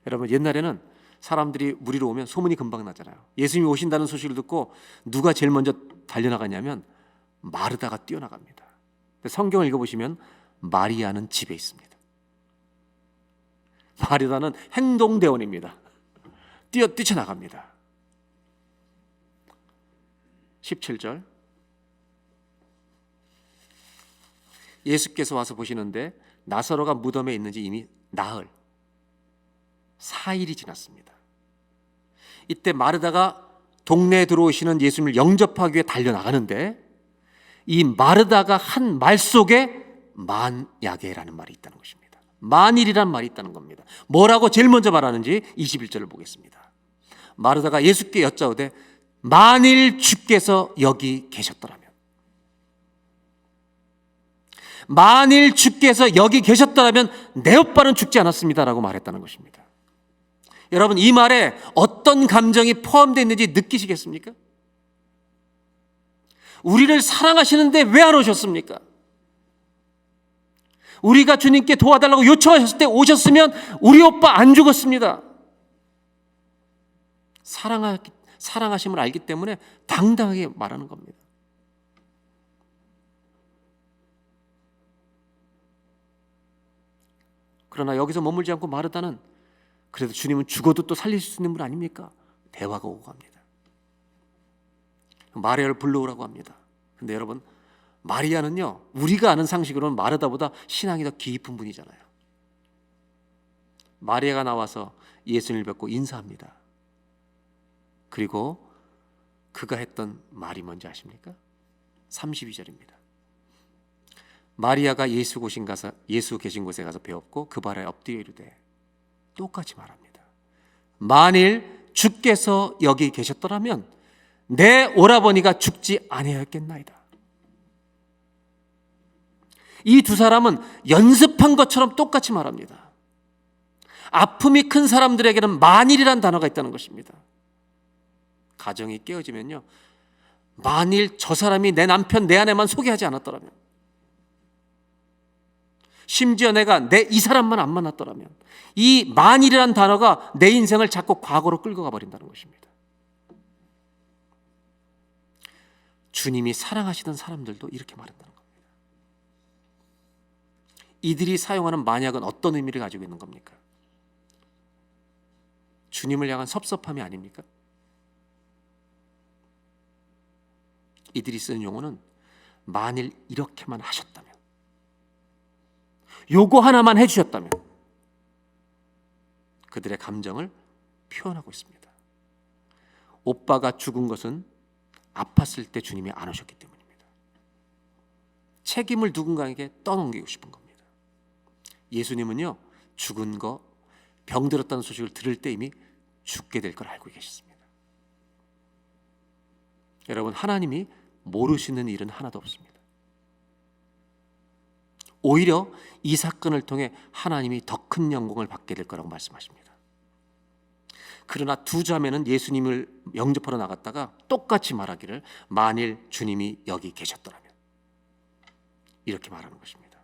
S1: 여러분, 옛날에는 사람들이 무리로 오면 소문이 금방 나잖아요. 예수님이 오신다는 소식을 듣고 누가 제일 먼저 달려나가냐면 마르다가 뛰어나갑니다. 성경을 읽어보시면 마리아는 집에 있습니다. 마르다는 행동대원입니다. 뛰쳐나갑니다. 17절, 예수께서 와서 보시는데 나사로가 무덤에 있는지 이미 나흘 4일이 지났습니다. 이때 마르다가 동네에 들어오시는 예수님을 영접하기 위해 달려나가는데 이 마르다가 한 말 속에 만약에라는 말이 있다는 것입니다. 만일이란 말이 있다는 겁니다. 뭐라고 제일 먼저 말하는지 21절을 보겠습니다. 마르다가 예수께 여짜오되 만일 주께서 여기 계셨더라면, 만일 주께서 여기 계셨더라면 내 오빠는 죽지 않았습니다라고 말했다는 것입니다. 여러분, 이 말에 어떤 감정이 포함되어 있는지 느끼시겠습니까? 우리를 사랑하시는데 왜 안 오셨습니까? 우리가 주님께 도와달라고 요청하셨을 때 오셨으면 우리 오빠 안 죽었습니다. 사랑하심을 알기 때문에 당당하게 말하는 겁니다. 그러나 여기서 머물지 않고 마르다는 그래도 주님은 죽어도 또 살릴 수 있는 분 아닙니까? 대화가 오고 갑니다. 마리아를 불러오라고 합니다. 근데 여러분, 마리아는요, 우리가 아는 상식으로는 마르다보다 신앙이 더 깊은 분이잖아요. 마리아가 나와서 예수님을 뵙고 인사합니다. 그리고 그가 했던 말이 뭔지 아십니까? 32절입니다. 마리아가 예수 계신 곳에 가서 배웠고 그 발에 엎드려 이르되, 똑같이 말합니다. 만일 주께서 여기 계셨더라면 내 오라버니가 죽지 아니하였겠나이다. 이 두 사람은 연습한 것처럼 똑같이 말합니다. 아픔이 큰 사람들에게는 만일이란 단어가 있다는 것입니다. 가정이 깨어지면요, 만일 저 사람이 내 남편 내 아내만 소개하지 않았더라면, 심지어 내가 이 사람만 안 만났더라면, 이 만일이란 단어가 내 인생을 자꾸 과거로 끌고 가버린다는 것입니다. 주님이 사랑하시던 사람들도 이렇게 말한다는 겁니다. 이들이 사용하는 만약은 어떤 의미를 가지고 있는 겁니까? 주님을 향한 섭섭함이 아닙니까? 이들이 쓰는 용어는 만일 이렇게만 하셨다면, 요거 하나만 해주셨다면, 그들의 감정을 표현하고 있습니다. 오빠가 죽은 것은 아팠을 때 주님이 안 오셨기 때문입니다. 책임을 누군가에게 떠넘기고 싶은 겁니다. 예수님은요, 죽은 거, 병들었다는 소식을 들을 때 이미 죽게 될 걸 알고 계셨습니다. 여러분, 하나님이 모르시는 일은 하나도 없습니다. 오히려 이 사건을 통해 하나님이 더 큰 영광을 받게 될 거라고 말씀하십니다. 그러나 두 자매는 예수님을 영접하러 나갔다가 똑같이 말하기를, 만일 주님이 여기 계셨더라면, 이렇게 말하는 것입니다.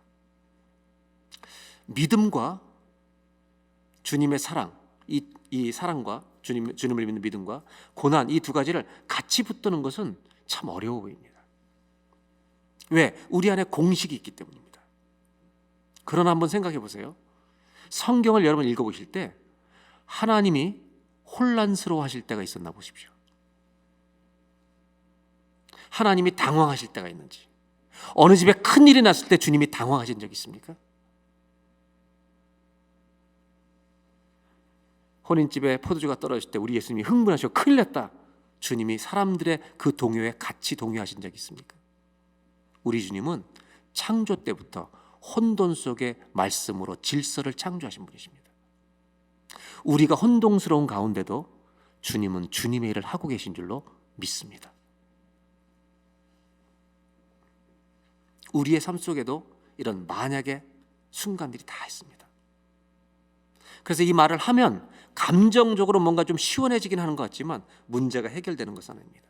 S1: 믿음과 주님의 사랑, 이 사랑과 주님을 믿는 믿음과 고난, 이 두 가지를 같이 붙드는 것은 참 어려워 보입니다. 왜? 우리 안에 공식이 있기 때문입니다. 그러나 한번 생각해 보세요. 성경을 여러분 읽어보실 때 하나님이 혼란스러워 하실 때가 있었나 보십시오. 하나님이 당황하실 때가 있는지, 어느 집에 큰일이 났을 때 주님이 당황하신 적 있습니까? 혼인집에 포도주가 떨어질 때 우리 예수님이 흥분하셔 큰일 났다, 주님이 사람들의 그 동요에 같이 동요하신 적 있습니까? 우리 주님은 창조 때부터 혼돈 속의 말씀으로 질서를 창조하신 분이십니다. 우리가 혼동스러운 가운데도 주님은 주님의 일을 하고 계신 줄로 믿습니다. 우리의 삶 속에도 이런 만약의 순간들이 다 있습니다. 그래서 이 말을 하면 감정적으로 뭔가 좀 시원해지긴 하는 것 같지만 문제가 해결되는 것은 아닙니다.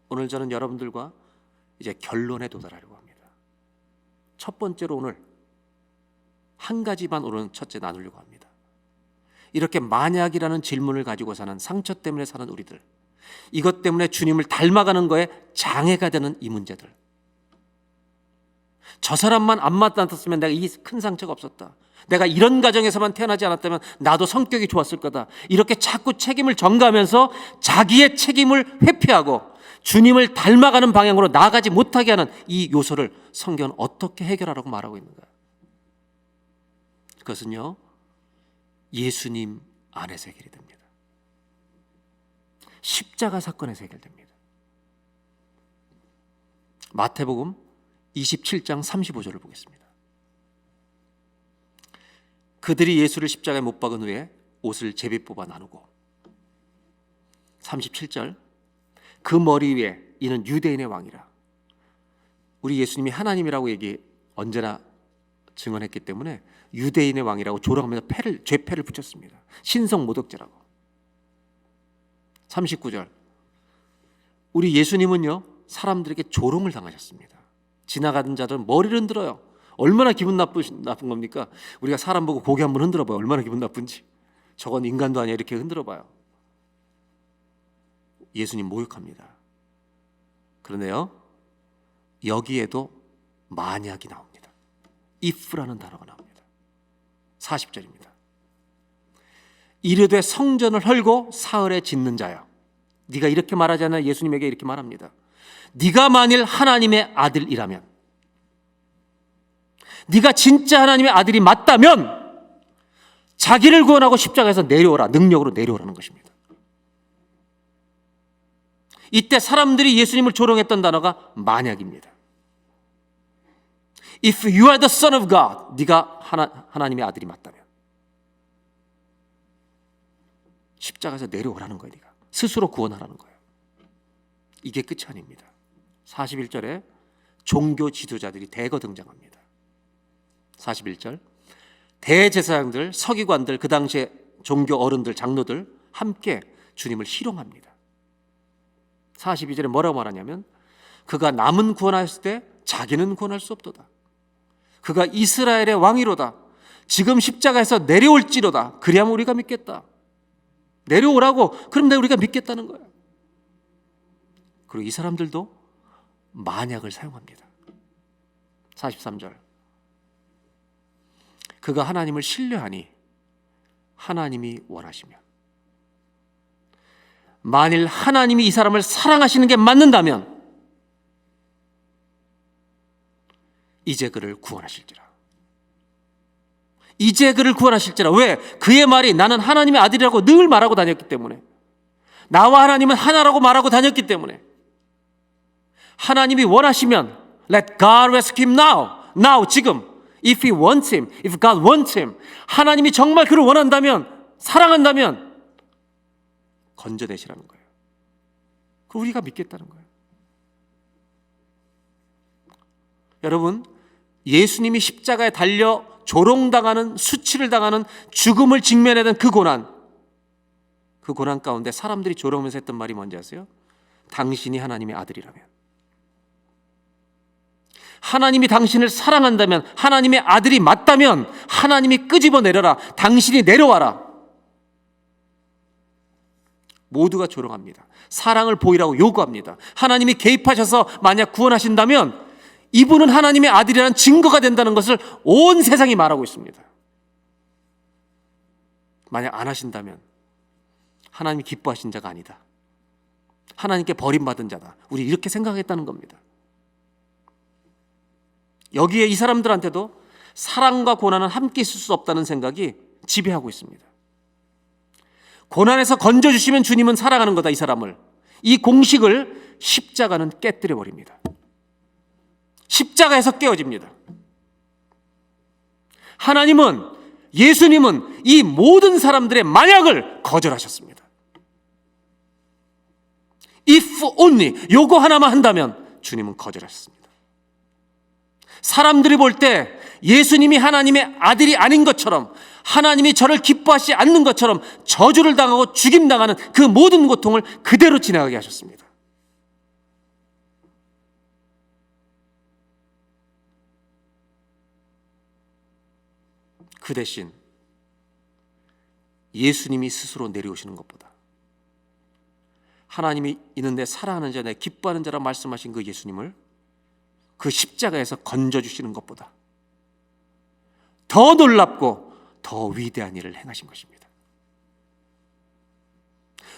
S1: 오늘 저는 여러분들과 이제 결론에 도달하려고 합니다. 첫 번째로 오늘 한 가지만 오늘 첫째 나누려고 합니다. 이렇게 만약이라는 질문을 가지고 사는, 상처 때문에 사는 우리들, 이것 때문에 주님을 닮아가는 거에 장애가 되는 이 문제들, 저 사람만 안 만났으면 내가 이 큰 상처가 없었다, 내가 이런 가정에서만 태어나지 않았다면 나도 성격이 좋았을 거다, 이렇게 자꾸 책임을 전가하면서 자기의 책임을 회피하고 주님을 닮아가는 방향으로 나아가지 못하게 하는 이 요소를 성경은 어떻게 해결하라고 말하고 있는가? 그것은요, 예수님 안에서 해결이 됩니다. 십자가 사건에서 해결됩니다. 마태복음 27장 35절을 보겠습니다. 그들이 예수를 십자가에 못 박은 후에 옷을 제비 뽑아 나누고, 37절, 그 머리 위에 이는 유대인의 왕이라. 우리 예수님이 하나님이라고 언제나 증언했기 때문에 유대인의 왕이라고 조롱하면서 죄패를 붙였습니다. 신성 모독죄라고. 39절, 우리 예수님은요, 사람들에게 조롱을 당하셨습니다. 지나가던 자들은 머리를 흔들어요. 얼마나 기분 나쁜 겁니까? 우리가 사람 보고 고개 한번 흔들어 봐요. 얼마나 기분 나쁜지. 저건 인간도 아니야, 이렇게 흔들어 봐요. 예수님 모욕합니다. 그런데요, 여기에도 만약이 나옵니다. if라는 단어가 나옵니다. 40절입니다. 이르되 성전을 헐고 사흘에 짓는 자여. 네가 이렇게 말하잖아. 예수님에게 이렇게 말합니다. 네가 만일 하나님의 아들이라면, 네가 진짜 하나님의 아들이 맞다면 자기를 구원하고 십자가에서 내려오라, 능력으로 내려오라는 것입니다. 이때 사람들이 예수님을 조롱했던 단어가 만약입니다. If you are the son of God, 네가 하나님의 아들이 맞다면 십자가에서 내려오라는 거예요. 네가 스스로 구원하라는 거예요. 이게 끝이 아닙니다. 41절에 종교 지도자들이 대거 등장합니다. 41절, 대제사장들, 서기관들, 그 당시에 종교 어른들, 장로들 함께 주님을 희롱합니다. 42절에 뭐라고 말하냐면, 그가 남은 구원하였을 때 자기는 구원할 수 없도다. 그가 이스라엘의 왕이로다. 지금 십자가에서 내려올지로다. 그리하면 우리가 믿겠다. 내려오라고, 그럼 우리가 믿겠다는 거야. 그리고 이 사람들도 만약을 사용합니다. 43절, 그가 하나님을 신뢰하니 하나님이 원하시면, 만일 하나님이 이 사람을 사랑하시는 게 맞는다면 이제 그를 구원하실지라. 이제 그를 구원하실지라. 왜? 그의 말이 나는 하나님의 아들이라고 늘 말하고 다녔기 때문에, 나와 하나님은 하나라고 말하고 다녔기 때문에, 하나님이 원하시면 let God rescue him now, 지금. If he wants him, if God wants him, 하나님이 정말 그를 원한다면, 사랑한다면 건져내시라는 거예요. 그럼 우리가 믿겠다는 거예요. 여러분, 예수님이 십자가에 달려 조롱당하는, 수치를 당하는, 죽음을 직면하던 그 고난 가운데 사람들이 조롱하면서 했던 말이 뭔지 아세요? 당신이 하나님의 아들이라면, 하나님이 당신을 사랑한다면, 하나님의 아들이 맞다면 하나님이 끄집어내려라. 당신이 내려와라. 모두가 조롱합니다. 사랑을 보이라고 요구합니다. 하나님이 개입하셔서 만약 구원하신다면 이분은 하나님의 아들이라는 증거가 된다는 것을 온 세상이 말하고 있습니다. 만약 안 하신다면 하나님이 기뻐하신 자가 아니다. 하나님께 버림받은 자다. 우리 이렇게 생각했다는 겁니다. 여기에 이 사람들한테도 사랑과 고난은 함께 있을 수 없다는 생각이 지배하고 있습니다. 고난에서 건져주시면 주님은 사랑하는 거다, 이 사람을. 이 공식을 십자가는 깨뜨려 버립니다. 십자가에서 깨어집니다. 하나님은, 예수님은 이 모든 사람들의 만약을 거절하셨습니다. If only, 요거 하나만 한다면 주님은 거절하셨습니다. 사람들이 볼 때 예수님이 하나님의 아들이 아닌 것처럼, 하나님이 저를 기뻐하지 않는 것처럼 저주를 당하고 죽임당하는 그 모든 고통을 그대로 지나가게 하셨습니다. 그 대신 예수님이 스스로 내려오시는 것보다, 하나님이 있는데 사랑하는 자, 내 기뻐하는 자라 말씀하신 그 예수님을 그 십자가에서 건져주시는 것보다 더 놀랍고 더 위대한 일을 행하신 것입니다.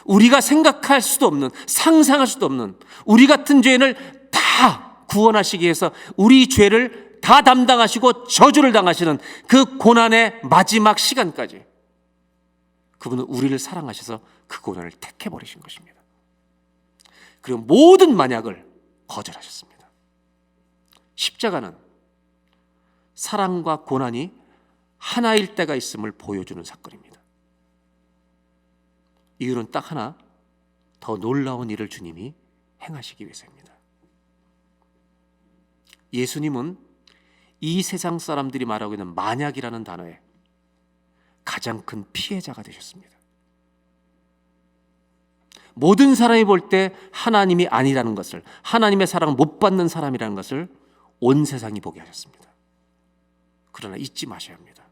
S1: 우리가 생각할 수도 없는, 상상할 수도 없는, 우리 같은 죄인을 다 구원하시기 위해서 우리 죄를 다 담당하시고 저주를 당하시는 그 고난의 마지막 시간까지 그분은 우리를 사랑하셔서 그 고난을 택해버리신 것입니다. 그리고 모든 만약을 거절하셨습니다. 십자가는 사랑과 고난이 하나일 때가 있음을 보여주는 사건입니다. 이유는 딱 하나, 더 놀라운 일을 주님이 행하시기 위해서입니다. 예수님은 이 세상 사람들이 말하고 있는 만약이라는 단어에 가장 큰 피해자가 되셨습니다. 모든 사람이 볼 때 하나님이 아니라는 것을, 하나님의 사랑을 못 받는 사람이라는 것을 온 세상이 보게 하셨습니다. 그러나 잊지 마셔야 합니다.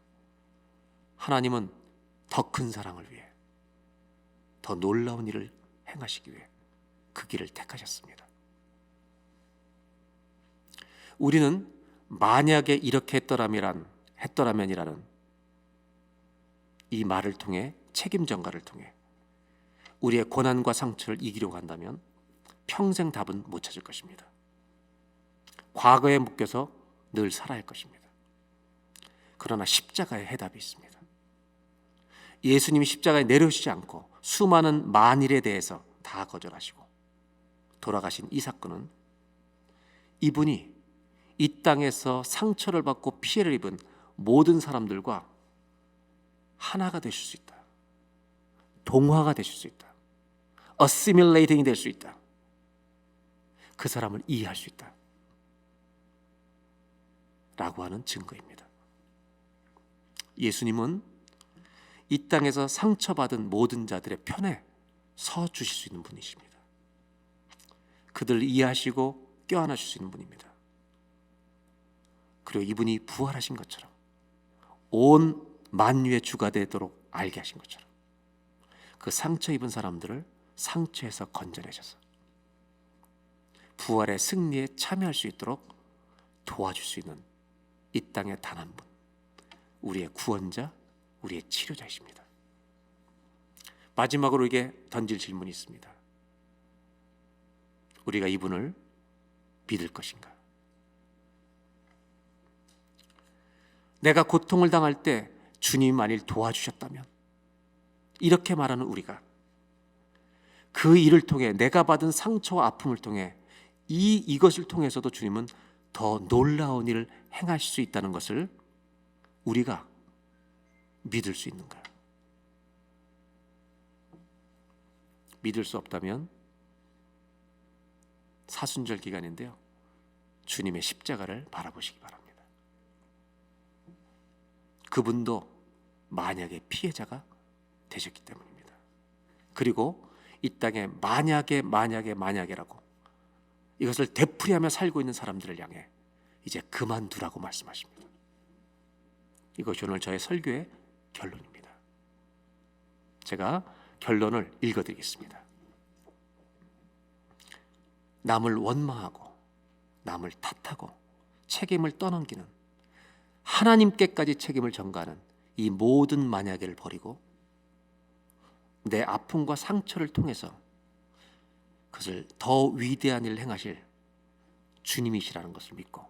S1: 하나님은 더 큰 사랑을 위해, 더 놀라운 일을 행하시기 위해 그 길을 택하셨습니다. 우리는 만약에 이렇게 했더라면이라는 이 말을 통해, 책임 전가를 통해 우리의 고난과 상처를 이기려고 한다면 평생 답은 못 찾을 것입니다. 과거에 묶여서 늘 살아야 할 것입니다. 그러나 십자가에 해답이 있습니다. 예수님이 십자가에 내려오시지 않고 수많은 만일에 대해서 다 거절하시고 돌아가신 이 사건은 이분이 이 땅에서 상처를 받고 피해를 입은 모든 사람들과 하나가 되실 수 있다. 동화가 되실 수 있다. assimilating이 될 수 있다. 그 사람을 이해할 수 있다. 라고 하는 증거입니다. 예수님은 이 땅에서 상처받은 모든 자들의 편에 서 주실 수 있는 분이십니다. 그들을 이해하시고 껴안아줄 수 있는 분입니다. 그리고 이분이 부활하신 것처럼 온 만유의 주가 되도록 알게 하신 것처럼 그 상처 입은 사람들을 상처에서 건져내셔서 부활의 승리에 참여할 수 있도록 도와줄 수 있는 이 땅의 단 한 분, 우리의 구원자, 우리의 치료자이십니다. 마지막으로 이게 던질 질문이 있습니다. 우리가 이분을 믿을 것인가? 내가 고통을 당할 때 주님이 만일 도와주셨다면, 이렇게 말하는 우리가 그 일을 통해 내가 받은 상처와 아픔을 통해 이것을 통해서도 주님은 더 놀라운 일을 행하실 수 있다는 것을 우리가 믿을 수 있는가? 믿을 수 없다면 사순절 기간인데요, 주님의 십자가를 바라보시기 바랍니다. 그분도 만약의 피해자가 되셨기 때문입니다. 그리고 이 땅에 만약에라고 이것을 되풀이하며 살고 있는 사람들을 향해 이제 그만두라고 말씀하십니다. 이것이 오늘 저의 설교의 결론입니다. 제가 결론을 읽어드리겠습니다. 남을 원망하고 남을 탓하고 책임을 떠넘기는, 하나님께까지 책임을 전가하는 이 모든 만약에를 버리고 내 아픔과 상처를 통해서 그것을 더 위대한 일을 행하실 주님이시라는 것을 믿고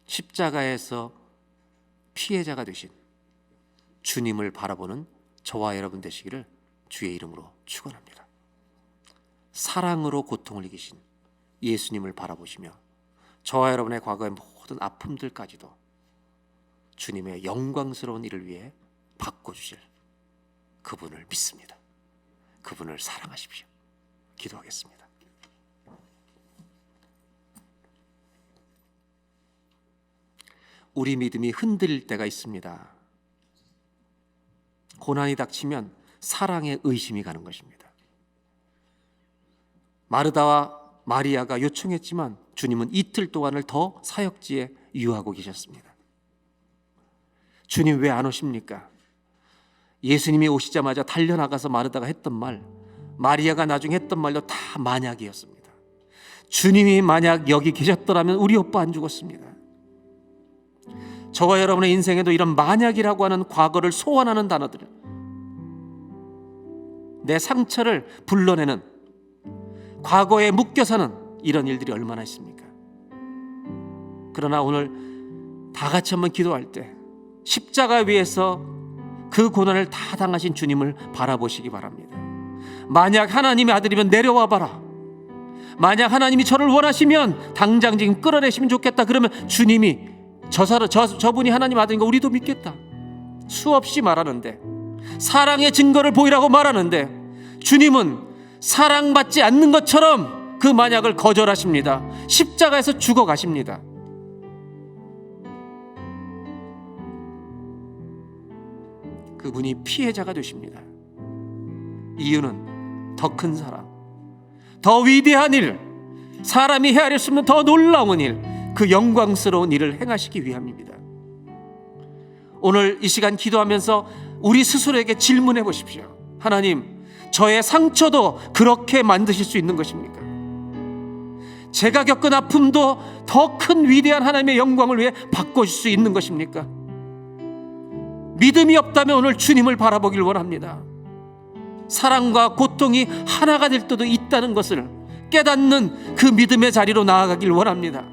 S1: 십자가에서 피해자가 되신 주님을 바라보는 저와 여러분 되시기를 주의 이름으로 축원합니다. 사랑으로 고통을 이기신 예수님을 바라보시며 저와 여러분의 과거의 모든 아픔들까지도 주님의 영광스러운 일을 위해 바꿔주실 그분을 믿습니다. 그분을 사랑하십시오. 기도하겠습니다. 우리 믿음이 흔들릴 때가 있습니다. 고난이 닥치면 사랑에 의심이 가는 것입니다. 마르다와 마리아가 요청했지만 주님은 이틀 동안을 더 사역지에 유하고 계셨습니다. 주님 왜 안 오십니까? 예수님이 오시자마자 달려나가서 마르다가 했던 말, 마리아가 나중에 했던 말도 다 만약이었습니다. 주님이 만약 여기 계셨더라면 우리 오빠 안 죽었습니다. 저와 여러분의 인생에도 이런 만약이라고 하는 과거를 소환하는 단어들, 내 상처를 불러내는, 과거에 묶여 사는 이런 일들이 얼마나 있습니까? 그러나 오늘 다 같이 한번 기도할 때 십자가 위에서 그 고난을 다 당하신 주님을 바라보시기 바랍니다. 만약 하나님의 아들이면 내려와 봐라. 만약 하나님이 저를 원하시면 당장 지금 끌어내시면 좋겠다. 그러면 주님이 저분이 하나님 아들인 거 우리도 믿겠다. 수없이 말하는데, 사랑의 증거를 보이라고 말하는데 주님은 사랑받지 않는 것처럼 그 만약을 거절하십니다. 십자가에서 죽어가십니다. 그분이 피해자가 되십니다. 이유는 더 큰 사랑, 더 위대한 일, 사람이 헤아릴 수 없는 더 놀라운 일, 그 영광스러운 일을 행하시기 위함입니다. 오늘 이 시간 기도하면서 우리 스스로에게 질문해 보십시오. 하나님, 저의 상처도 그렇게 만드실 수 있는 것입니까? 제가 겪은 아픔도 더 큰 위대한 하나님의 영광을 위해 바꿔줄 수 있는 것입니까? 믿음이 없다면 오늘 주님을 바라보길 원합니다. 사랑과 고통이 하나가 될 때도 있다는 것을 깨닫는 그 믿음의 자리로 나아가길 원합니다.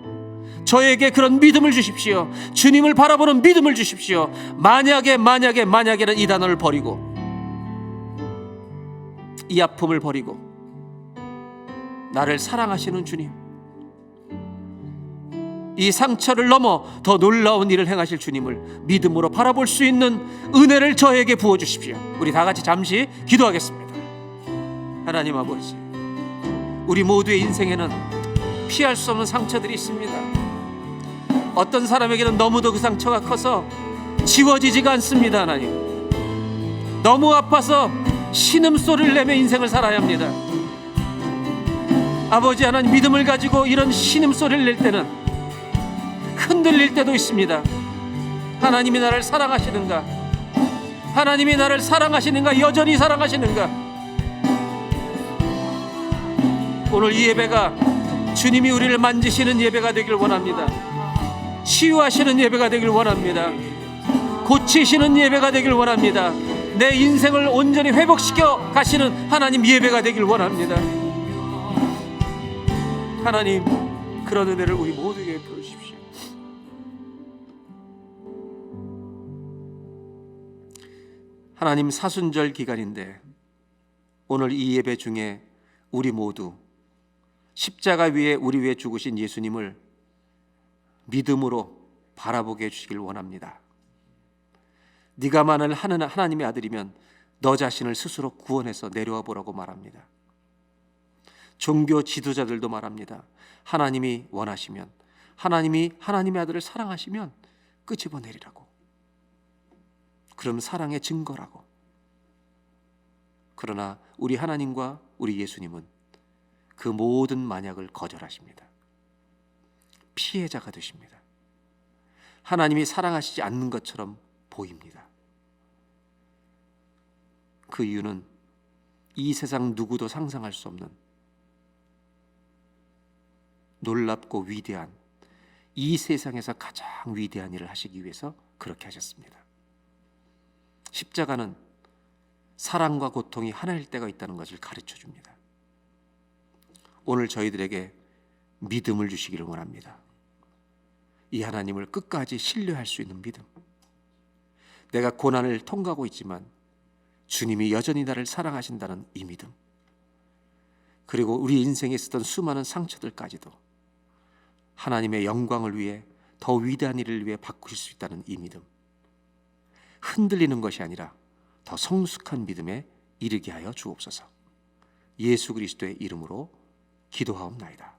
S1: 저에게 그런 믿음을 주십시오. 주님을 바라보는 믿음을 주십시오. 만약에는 이 단어를 버리고, 이 아픔을 버리고 나를 사랑하시는 주님, 이 상처를 넘어 더 놀라운 일을 행하실 주님을 믿음으로 바라볼 수 있는 은혜를 저에게 부어주십시오. 우리 다 같이 잠시 기도하겠습니다. 하나님 아버지, 우리 모두의 인생에는 피할 수 없는 상처들이 있습니다. 어떤 사람에게는 너무도 그 상처가 커서 지워지지가 않습니다. 하나님, 너무 아파서 신음소리를 내며 인생을 살아야 합니다. 아버지 하나님, 믿음을 가지고 이런 신음소리를 낼 때는 흔들릴 때도 있습니다. 하나님이 나를 사랑하시는가? 하나님이 나를 사랑하시는가? 여전히 사랑하시는가? 오늘 이 예배가 주님이 우리를 만지시는 예배가 되길 원합니다. 치유하시는 예배가 되길 원합니다. 고치시는 예배가 되길 원합니다. 내 인생을 온전히 회복시켜 가시는 하나님 예배가 되길 원합니다. 하나님, 그런 은혜를 우리 모두에게 베풀어 주십시오. 하나님, 사순절 기간인데 오늘 이 예배 중에 우리 모두 십자가 위에 우리 위해 죽으신 예수님을 믿음으로 바라보게 해주시길 원합니다. 네가 만일 하나님의 아들이면 너 자신을 스스로 구원해서 내려와 보라고 말합니다. 종교 지도자들도 말합니다. 하나님이 원하시면, 하나님이 하나님의 아들을 사랑하시면 끄집어 내리라고. 그럼 사랑의 증거라고. 그러나 우리 하나님과 우리 예수님은 그 모든 만약을 거절하십니다. 피해자가 되십니다. 하나님이 사랑하시지 않는 것처럼 보입니다. 그 이유는 이 세상 누구도 상상할 수 없는 놀랍고 위대한, 이 세상에서 가장 위대한 일을 하시기 위해서 그렇게 하셨습니다. 십자가는 사랑과 고통이 하나일 때가 있다는 것을 가르쳐 줍니다. 오늘 저희들에게 믿음을 주시기를 원합니다. 이 하나님을 끝까지 신뢰할 수 있는 믿음. 내가 고난을 통과하고 있지만 주님이 여전히 나를 사랑하신다는 이 믿음. 그리고 우리 인생에 있었던 수많은 상처들까지도 하나님의 영광을 위해 더 위대한 일을 위해 바꾸실 수 있다는 이 믿음. 흔들리는 것이 아니라 더 성숙한 믿음에 이르게 하여 주옵소서. 예수 그리스도의 이름으로 기도하옵나이다.